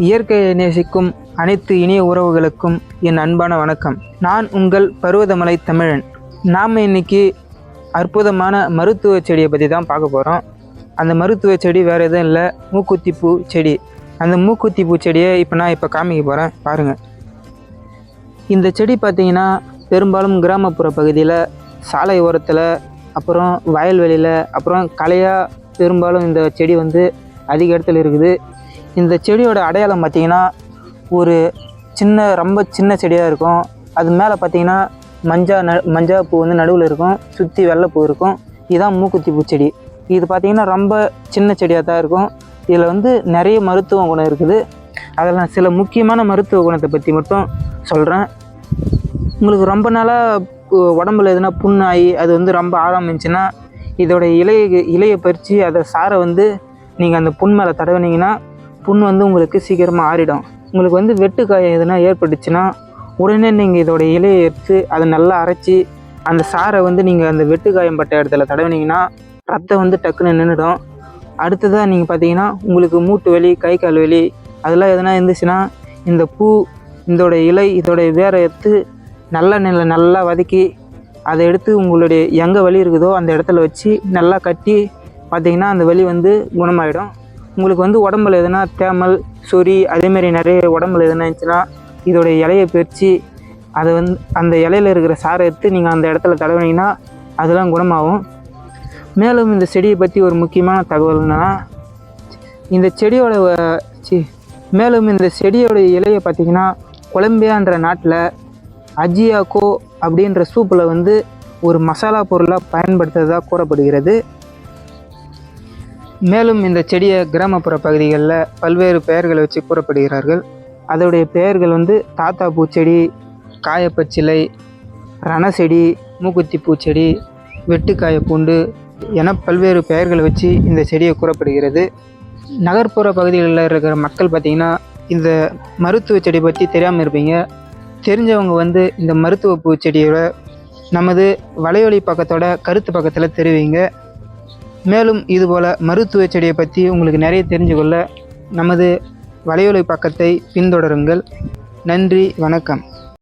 இயற்கையை நேசிக்கும் அனைத்து இனிய உறவுகளுக்கும் என் அன்பான வணக்கம். நான் உங்கள் பருவதமலை தமிழன். நாம் இன்னைக்கு அற்புதமான மருத்துவ செடியை பற்றி தான் பார்க்க போகிறோம். அந்த மருத்துவ செடி வேறு எதுவும் இல்லை, மூக்குத்தி பூ செடி. அந்த மூக்குத்தி பூ செடியை நான் காமிக்க போகிறேன், பாருங்கள். இந்த செடி பார்த்திங்கன்னா பெரும்பாலும் கிராமப்புற பகுதியில், சாலை ஓரத்தில், அப்புறம் வயல்வெளியில், அப்புறம் கலையாக பெரும்பாலும் இந்த செடி அதிக இடத்துல இருக்குது. இந்த செடியோட அடையாளம் பார்த்திங்கன்னா ஒரு ரொம்ப சின்ன செடியாக இருக்கும். அது மேலே பார்த்திங்கன்னா மஞ்சா பூ நடுவில் இருக்கும், சுற்றி வெள்ளைப்பூ இருக்கும். இதுதான் மூக்குத்தி பூச்செடி. இது பார்த்திங்கன்னா ரொம்ப சின்ன செடியாக தான் இருக்கும். இதில் நிறைய மருத்துவ குணம் இருக்குது. அதில் நான் சில முக்கியமான மருத்துவ குணத்தை பற்றி மட்டும் சொல்கிறேன். உங்களுக்கு ரொம்ப நாளாக உடம்புல எதுனா புண்ணாகி அது ரொம்ப ஆழம் இருந்துச்சுன்னா, இதோட இலையை பறித்து அதை சாரை நீங்கள் அந்த புண் மேலே தடவினீங்கன்னா புண் உங்களுக்கு சீக்கிரமாக ஆறிடும். உங்களுக்கு வெட்டுக்காயம் எதுனா ஏற்பட்டுச்சுன்னா உடனே நீங்கள் இதோட இலையை எடுத்து அதை நல்லா அரைச்சி அந்த சாரை நீங்கள் அந்த வெட்டுக்காயம் பட்ட இடத்துல தடவினீங்கன்னா ரத்தம் டக்குன்னு நின்றுடும். அடுத்ததாக நீங்கள் பார்த்தீங்கன்னா உங்களுக்கு மூட்டு வலி, கை கால் வலி அதெல்லாம் எதுனா இருந்துச்சுன்னா இந்த பூ, இதோட இலை, இதோட வேரை எடுத்து நல்லா வதக்கி அதை எடுத்து உங்களுடைய எங்கே வலி இருக்குதோ அந்த இடத்துல வச்சு நல்லா கட்டி பார்த்திங்கன்னா அந்த வலி குணமாயிடும். உங்களுக்கு உடம்புல எதுனா தேமல், சொறி அதேமாரி நிறைய உடம்புல எதுனா இருந்துச்சுன்னா இதோடைய இலையை பறித்து அதை அந்த இலையில் இருக்கிற சாரை எடுத்து நீங்கள் அந்த இடத்துல தடவினீங்கன்னா அதெல்லாம் குணமாகும். மேலும் இந்த செடியை பற்றி ஒரு முக்கியமான தகவல் என்னன்னா, இந்த செடியோட இலையை பார்த்திங்கன்னா கொலம்பியான்ற நாட்டில் அஜியாக்கோ அப்படின்ற சூப்பில் ஒரு மசாலா பொருளாக பயன்படுத்துவதாக கூறப்படுகிறது. மேலும் இந்த செடியை கிராமப்புற பகுதிகளில் பல்வேறு பெயர்களை வச்சு கூறப்படுகிறார்கள். அதோடைய பெயர்கள் தாத்தா பூச்செடி, காயப்பச்சிலை, ரணசெடி, மூக்குத்தி பூச்செடி, வெட்டுக்காய பூண்டு என பல்வேறு பெயர்களை வச்சு இந்த செடியை கூறப்படுகிறது. நகர்ப்புற பகுதிகளில் இருக்கிற மக்கள் பார்த்திங்கன்னா இந்த மருத்துவ செடி பற்றி தெரியாமல் இருப்பீங்க. தெரிஞ்சவங்க இந்த மருத்துவ பூச்செடியோட நமது வலையொலி பக்கத்தோட கருத்து பக்கத்தில் தெரிவிங்க. மேலும் இதுபோல் மருத்துவ செடியை பற்றி உங்களுக்கு நிறைய தெரிஞ்சுக்கொள்ள நமது வலையொலி பக்கத்தை பின்தொடருங்கள். நன்றி, வணக்கம்.